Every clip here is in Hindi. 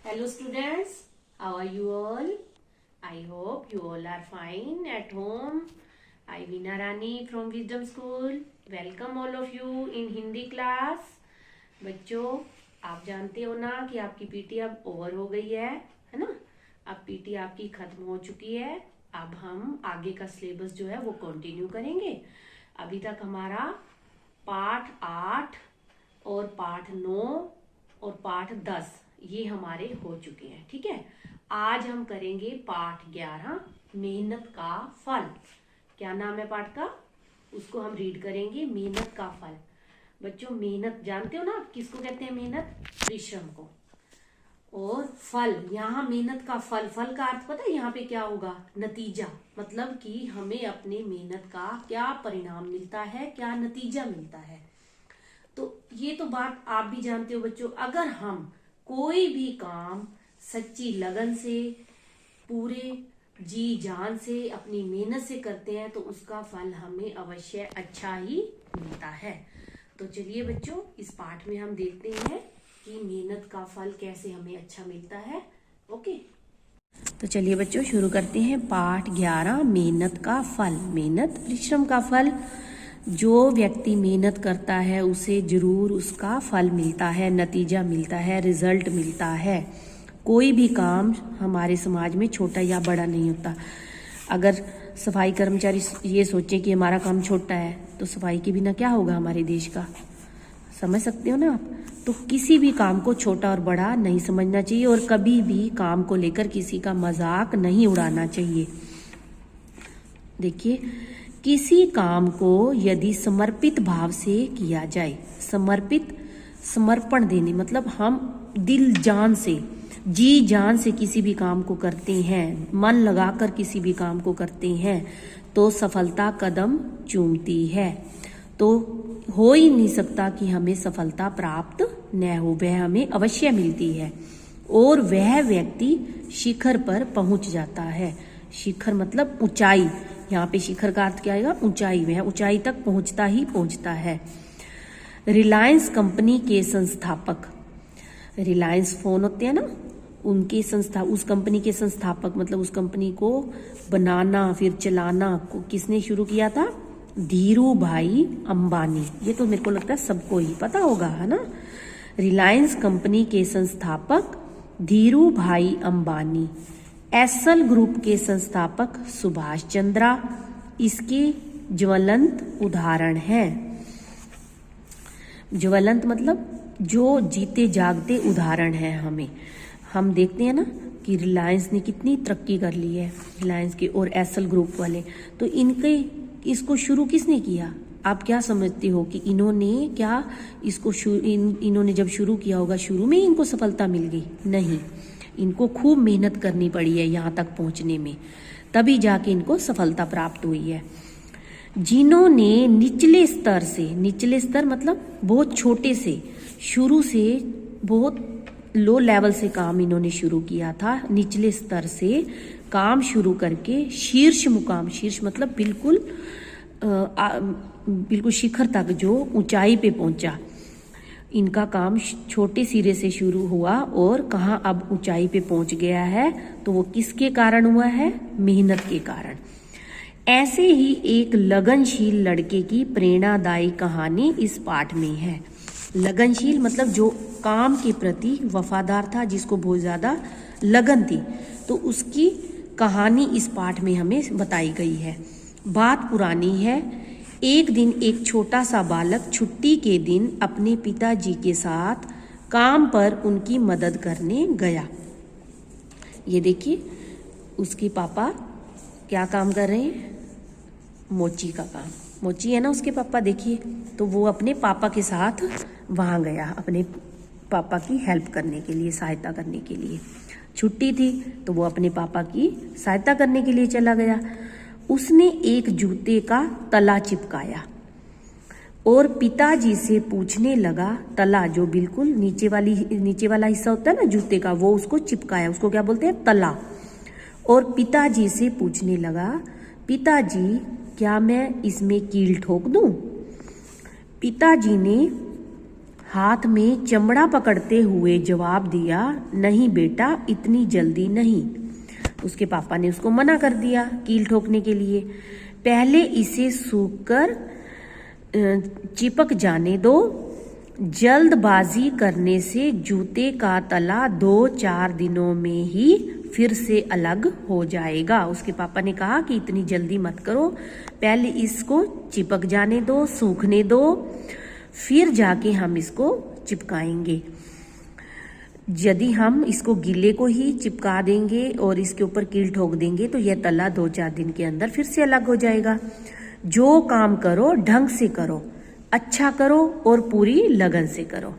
Hello students, how are you all? I hope you all are fine at home. I Veena Rani from Wisdom School. Welcome all of you in Hindi class. बच्चों, आप जानते हो ना कि आपकी पीटी अब ओवर हो गई है ना? अब पीटी आपकी खत्म हो चुकी है। अब हम आगे का सिलेबस जो है वो कंटिन्यू करेंगे। अभी तक हमारा पाठ 8 और पाठ 9 और पाठ 10 ये हमारे हो चुके हैं। ठीक है, आज हम करेंगे पाठ 11 मेहनत का फल। क्या नाम है पाठ का? उसको हम रीड करेंगे, मेहनत का फल। बच्चों, मेहनत जानते हो ना किसको कहते हैं? मेहनत, परिश्रम को। और फल, यहाँ मेहनत का फल, फल का अर्थ पता है यहाँ पे क्या होगा? नतीजा, मतलब कि हमें अपने मेहनत का क्या परिणाम मिलता है, क्या नतीजा मिलता है। तो ये तो बात आप भी जानते हो बच्चों। अगर हम कोई भी काम सच्ची लगन से, पूरे जी जान से, अपनी मेहनत से करते हैं तो उसका फल हमें अवश्य अच्छा ही मिलता है। तो चलिए बच्चों, इस पाठ में हम देखते हैं कि मेहनत का फल कैसे हमें अच्छा मिलता है। ओके, तो चलिए बच्चों शुरू करते हैं। पाठ 11 मेहनत का फल। मेहनत परिश्रम का फल। जो व्यक्ति मेहनत करता है उसे जरूर उसका फल मिलता है, नतीजा मिलता है, रिजल्ट मिलता है। कोई भी काम हमारे समाज में छोटा या बड़ा नहीं होता। अगर सफाई कर्मचारी ये सोचे कि हमारा काम छोटा है तो सफाई के बिना क्या होगा हमारे देश का? समझ सकते हो ना आप? तो किसी भी काम को छोटा और बड़ा नहीं समझना चाहिए और कभी भी काम को लेकर किसी का मजाक नहीं उड़ाना चाहिए। देखिए, किसी काम को यदि समर्पित भाव से किया जाए, समर्पित, समर्पण देने मतलब हम दिल जान से, जी जान से किसी भी काम को करते हैं, मन लगाकर किसी भी काम को करते हैं तो सफलता कदम चूमती है। तो हो ही नहीं सकता कि हमें सफलता प्राप्त न हो, वह हमें अवश्य मिलती है और वह व्यक्ति शिखर पर पहुंच जाता है। शिखर मतलब ऊंचाई। यहाँ पे शिखर का अर्थ क्या आएगा? ऊंचाई। वह ऊंचाई तक पहुंचता ही पहुंचता है। रिलायंस कंपनी के संस्थापक, रिलायंस फोन होते हैं ना, उनके उस कंपनी के संस्थापक मतलब उस कंपनी को बनाना फिर चलाना को किसने शुरू किया था? धीरू भाई अंबानी। ये तो मेरे को लगता है सबको ही पता होगा, है ना? रिलायंस कंपनी के संस्थापक धीरू भाई अंबानी। एसएल ग्रुप के संस्थापक सुभाष चंद्रा इसके ज्वलंत उदाहरण हैं। ज्वलंत मतलब जो जीते जागते उदाहरण हैं। हम देखते हैं ना कि रिलायंस ने कितनी तरक्की कर ली है, रिलायंस के और एसएल ग्रुप वाले। तो इसको शुरू किसने किया? आप क्या समझते हो कि इन्होंने क्या इसको इन्होंने जब शुरू किया होगा, शुरू में ही इनको सफलता मिल गई? नहीं, इनको खूब मेहनत करनी पड़ी है यहाँ तक पहुँचने में, तभी जाके इनको सफलता प्राप्त हुई है। जिन्होंने निचले स्तर से, निचले स्तर मतलब बहुत छोटे से, शुरू से बहुत लो लेवल से काम इन्होंने शुरू किया था, निचले स्तर से काम शुरू करके शीर्ष मुकाम, शीर्ष मतलब बिल्कुल बिल्कुल शिखर तक जो ऊंचाई पे पहुंचा। इनका काम छोटे सिरे से शुरू हुआ और कहाँ अब ऊंचाई पे पहुंच गया है, तो वो किसके कारण हुआ है? मेहनत के कारण। ऐसे ही एक लगनशील लड़के की प्रेरणादायी कहानी इस पाठ में है। लगनशील मतलब जो काम के प्रति वफादार था, जिसको बहुत ज्यादा लगन थी, तो उसकी कहानी इस पाठ में हमें बताई गई है। बात पुरानी है। एक दिन एक छोटा सा बालक छुट्टी के दिन अपने पिताजी के साथ काम पर उनकी मदद करने गया। ये देखिए, उसके पापा क्या काम कर रहे हैं? मोची का काम। मोची है ना उसके पापा, देखिए। तो वो अपने पापा के साथ वहाँ गया, अपने पापा की हेल्प करने के लिए, सहायता करने के लिए। छुट्टी थी तो वो अपने पापा की सहायता करने के लिए चला गया। उसने एक जूते का तला चिपकाया और पिताजी से पूछने लगा, तला जो बिल्कुल नीचे वाला हिस्सा होता है ना जूते का, वो उसको चिपकाया, उसको क्या बोलते हैं? तला। और पिताजी से पूछने लगा, पिताजी क्या मैं इसमें कील ठोक दूं? पिताजी ने हाथ में चमड़ा पकड़ते हुए जवाब दिया, नहीं बेटा, इतनी जल्दी नहीं। उसके पापा ने उसको मना कर दिया कील ठोकने के लिए। पहले इसे सूखकर चिपक जाने दो, जल्दबाजी करने से जूते का तला 2-4 दिनों में ही फिर से अलग हो जाएगा। उसके पापा ने कहा कि इतनी जल्दी मत करो, पहले इसको चिपक जाने दो, सूखने दो, फिर जाके हम इसको चिपकाएंगे। यदि हम इसको गीले को ही चिपका देंगे और इसके ऊपर कील ठोक देंगे तो यह तला 2-4 दिन के अंदर फिर से अलग हो जाएगा। जो काम करो ढंग से करो, अच्छा करो और पूरी लगन से करो।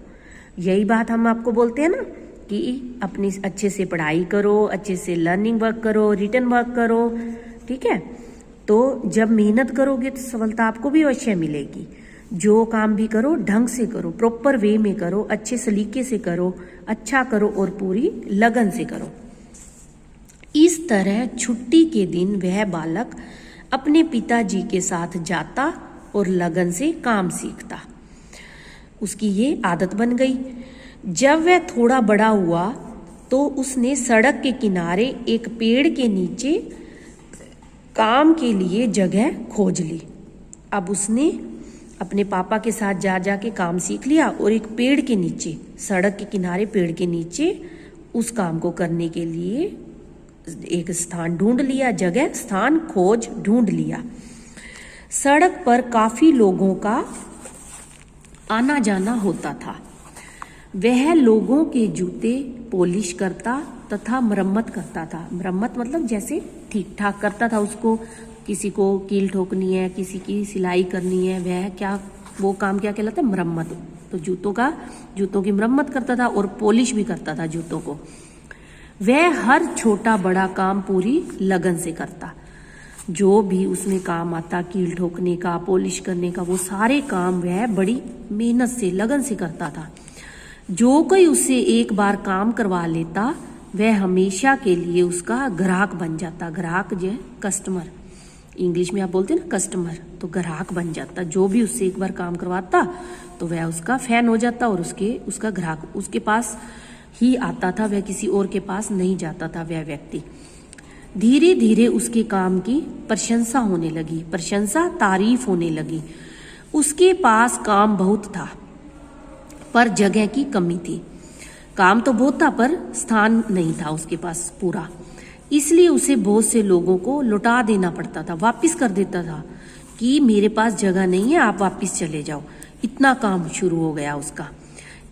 यही बात हम आपको बोलते हैं ना कि अपनी अच्छे से पढ़ाई करो, अच्छे से लर्निंग वर्क करो, रिटन वर्क करो, ठीक है। तो जब मेहनत करोगे तो सफलता आपको भी अवश्य मिलेगी। जो काम भी करो ढंग से करो, प्रॉपर वे में करो, अच्छे सलीके से करो, अच्छा करो और पूरी लगन से करो। इस तरह छुट्टी के दिन वह बालक अपने पिताजी के साथ जाता और लगन से काम सीखता। उसकी ये आदत बन गई। जब वह थोड़ा बड़ा हुआ तो उसने सड़क के किनारे एक पेड़ के नीचे काम के लिए जगह खोज ली। अब उसने अपने पापा के साथ जा के काम सीख लिया और एक पेड़ के नीचे, सड़क के किनारे पेड़ के नीचे उस काम को करने के लिए एक स्थान ढूंढ लिया, जगह स्थान खोज ढूंढ लिया। सड़क पर काफी लोगों का आना जाना होता था। वह लोगों के जूते पॉलिश करता तथा मरम्मत करता था। मरम्मत मतलब जैसे ठीक ठाक करता था उसको, किसी को कील ठोकनी है, किसी की सिलाई करनी है, वह क्या, वो काम क्या कहलाता है, मरम्मत। तो जूतों की मरम्मत करता था और पॉलिश भी करता था जूतों को। वह हर छोटा बड़ा काम पूरी लगन से करता। जो भी उसमें काम आता, कील ठोकने का, पॉलिश करने का, वो सारे काम वह बड़ी मेहनत से लगन से करता था। जो कोई उससे एक बार काम करवा लेता वह हमेशा के लिए उसका ग्राहक बन जाता। ग्राहक जो है कस्टमर, इंग्लिश में आप बोलते हैं ना कस्टमर, तो ग्राहक बन जाता। जो भी उससे एक बार काम करवाता तो वह उसका फैन हो जाता और उसका ग्राहक उसके पास ही आता था, वह किसी और के पास नहीं जाता था वह व्यक्ति। धीरे धीरे उसके काम की प्रशंसा होने लगी, प्रशंसा तारीफ होने लगी। उसके पास काम बहुत था पर जगह की कमी थी। काम तो बहुत था पर स्थान नहीं था उसके पास पूरा, इसलिए उसे बहुत से लोगों को लौटा देना पड़ता था, वापस कर देता था कि मेरे पास जगह नहीं है, आप वापस चले जाओ। इतना काम शुरू हो गया उसका।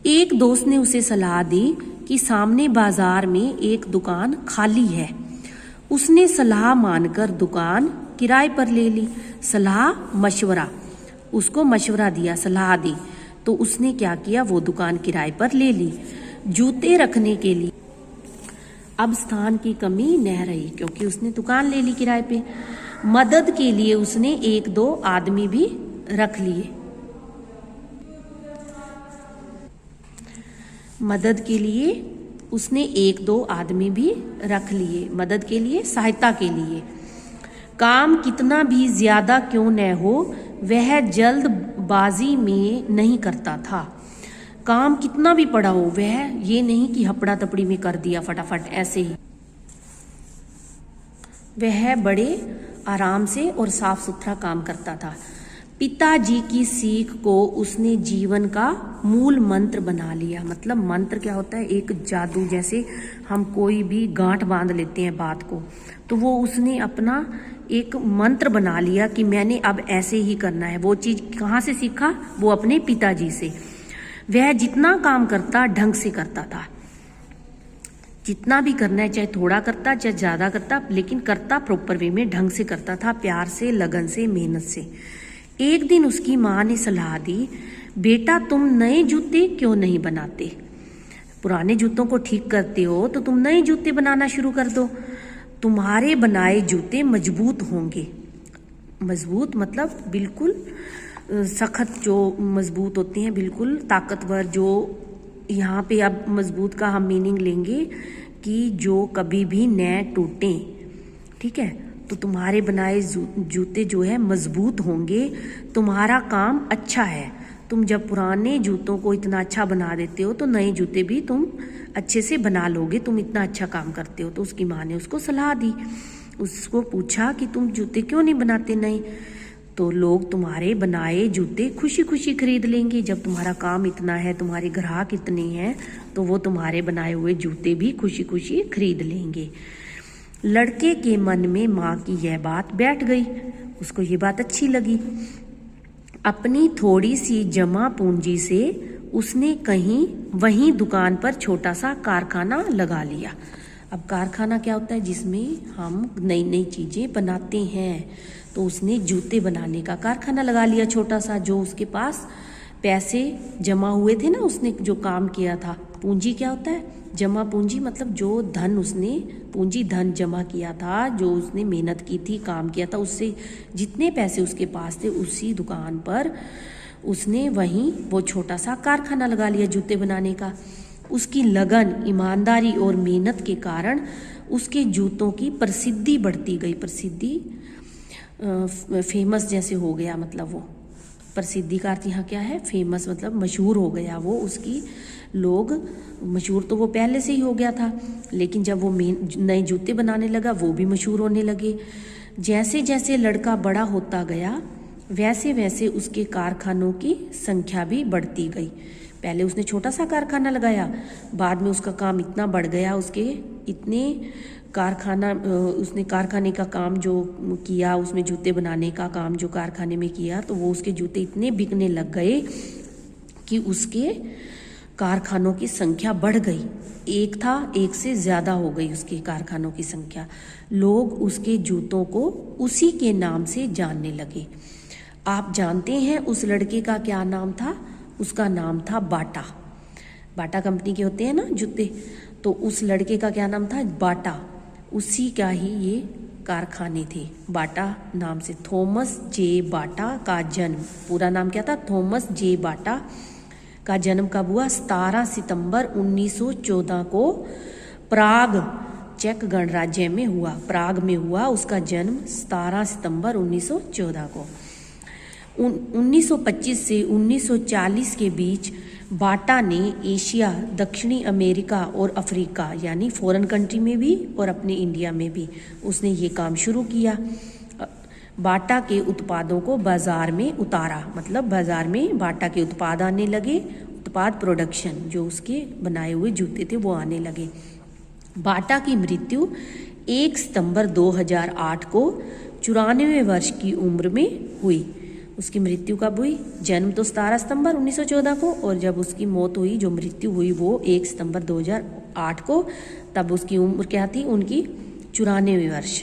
एक दोस्त ने उसे सलाह दी कि सामने बाजार में एक दुकान खाली है। उसने सलाह मानकर दुकान किराए पर ले ली। सलाह मशवरा, उसको मशवरा दिया, सलाह दी, तो उसने क्या किया, वो दुकान किराए पर ले ली। जूते रखने के लिए अब स्थान की कमी न रही क्योंकि उसने दुकान ले ली किराए पे। मदद के लिए उसने 1-2 आदमी भी रख लिए। मदद के लिए उसने 1-2 आदमी भी रख लिए, मदद के लिए, सहायता के लिए। काम कितना भी ज्यादा क्यों न हो वह जल्दबाजी में नहीं करता था। काम कितना भी पड़ा हो वह ये नहीं कि हपड़ा तपड़ी में कर दिया फटाफट ऐसे ही। वह बड़े आराम से और साफ सुथरा काम करता था। पिताजी की सीख को उसने जीवन का मूल मंत्र बना लिया। मतलब मंत्र क्या होता है, एक जादू, जैसे हम कोई भी गांठ बांध लेते हैं बात को, तो वो उसने अपना एक मंत्र बना लिया कि मैंने अब ऐसे ही करना है। वो चीज कहाँ से सीखा, वो अपने पिताजी से। वह जितना काम करता ढंग से करता था, जितना भी करना है, चाहे थोड़ा करता चाहे ज्यादा करता, लेकिन करता प्रॉपर वे में, ढंग से करता था, प्यार से, लगन से, मेहनत से। एक दिन उसकी माँ ने सलाह दी, बेटा तुम नए जूते क्यों नहीं बनाते? पुराने जूतों को ठीक करते हो तो तुम नए जूते बनाना शुरू कर दो। तुम्हारे बनाए जूते मजबूत होंगे। मजबूत मतलब बिल्कुल सख्त, जो मजबूत होते हैं, बिल्कुल ताकतवर। जो यहाँ पे अब मजबूत का हम मीनिंग लेंगे कि जो कभी भी न टूटे, ठीक है। तो तुम्हारे बनाए जूते जो है मजबूत होंगे, तुम्हारा काम अच्छा है, तुम जब पुराने जूतों को इतना अच्छा बना देते हो तो नए जूते भी तुम अच्छे से बना लोगे, तुम इतना अच्छा काम करते हो। तो उसकी माँ ने उसको सलाह दी, उसको पूछा कि तुम जूते क्यों नहीं बनाते नए? तो लोग तुम्हारे बनाए जूते खुशी खुशी खरीद लेंगे। जब तुम्हारा काम इतना है, तुम्हारे ग्राहक इतने हैं, तो वो तुम्हारे बनाए हुए जूते भी खुशी खुशी खरीद लेंगे। लड़के के मन में माँ की यह बात बैठ गई, उसको ये बात अच्छी लगी। अपनी थोड़ी सी जमा पूंजी से उसने कहीं वहीं दुकान पर छोटा सा कारखाना लगा लिया। अब कारखाना क्या होता है? जिसमें हम नई नई चीज़ें बनाते हैं। तो उसने जूते बनाने का कारखाना लगा लिया छोटा सा। जो उसके पास पैसे जमा हुए थे ना, उसने जो काम किया था, पूंजी क्या होता है? जमा पूंजी मतलब जो धन उसने पूंजी धन जमा किया था, जो उसने मेहनत की थी, काम किया था, उससे जितने पैसे उसके पास थे उसी दुकान पर उसने वहीं वो छोटा सा कारखाना लगा लिया जूते बनाने का। उसकी लगन, ईमानदारी और मेहनत के कारण उसके जूतों की प्रसिद्धि बढ़ती गई। प्रसिद्धि फेमस जैसे हो गया, मतलब वो प्रसिद्धि का अर्थ यहाँ क्या है? फेमस मतलब मशहूर हो गया वो। उसकी लोग मशहूर तो वो पहले से ही हो गया था, लेकिन जब वो नए जूते बनाने लगा वो भी मशहूर होने लगे। जैसे जैसे लड़का बड़ा होता गया वैसे वैसे उसके कारखानों की संख्या भी बढ़ती गई। पहले उसने छोटा सा कारखाना लगाया, बाद में उसका काम इतना बढ़ गया, उसके इतने उसने कारखाने का काम जो किया, उसमें जूते बनाने का काम जो कारखाने में किया, तो वो उसके जूते इतने बिकने लग गए कि उसके कारखानों की संख्या बढ़ गई। एक था, एक से ज़्यादा हो गई उसके कारखानों की संख्या। लोग उसके जूतों को उसी के नाम से जानने लगे। आप जानते हैं उस लड़के का क्या नाम था? उसका नाम था बाटा। बाटा कंपनी के होते हैं ना जूते, तो उस लड़के का क्या नाम था? बाटा। उसी का ही ये कारखाने थे। बाटा नाम से थॉमस जे बाटा का जन्म, पूरा नाम क्या था? थॉमस जे बाटा का जन्म कब हुआ? 17 सितंबर 1914 को प्राग, चेक गणराज्य में हुआ। प्राग में हुआ उसका जन्म 17 सितंबर 1914 को। 1925 से 1940 के बीच बाटा ने एशिया, दक्षिणी अमेरिका और अफ्रीका यानी फॉरेन कंट्री में भी और अपने इंडिया में भी उसने ये काम शुरू किया। बाटा के उत्पादों को बाजार में उतारा, मतलब बाजार में बाटा के उत्पाद आने लगे। उत्पाद प्रोडक्शन, जो उसके बनाए हुए जूते थे वो आने लगे। बाटा की मृत्यु 1 सितंबर 2008 को 94 वर्ष की उम्र में हुई। उसकी मृत्यु कब हुई? जन्म तो 17 सितंबर 1914 को, और जब उसकी मौत हुई, जो मृत्यु हुई, वो 1 सितंबर 2008 को। तब उसकी उम्र क्या थी? उनकी 94 वर्ष।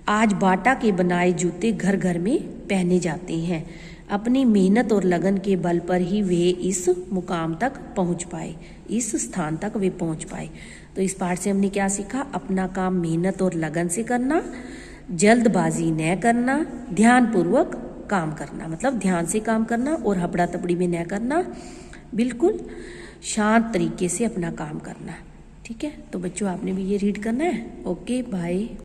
आज बाटा के बनाए जूते घर घर में पहने जाते हैं। अपनी मेहनत और लगन के बल पर ही वे इस मुकाम तक पहुंच पाए, इस स्थान तक वे पहुंच पाए। तो इस पाठ से हमने क्या सीखा? अपना काम मेहनत और लगन से करना, जल्दबाजी न करना, ध्यानपूर्वक काम करना, मतलब ध्यान से काम करना और हबड़ा तबड़ी में न करना, बिल्कुल शांत तरीके से अपना काम करना। ठीक है, तो बच्चों आपने भी ये रीड करना है। Okay, bye.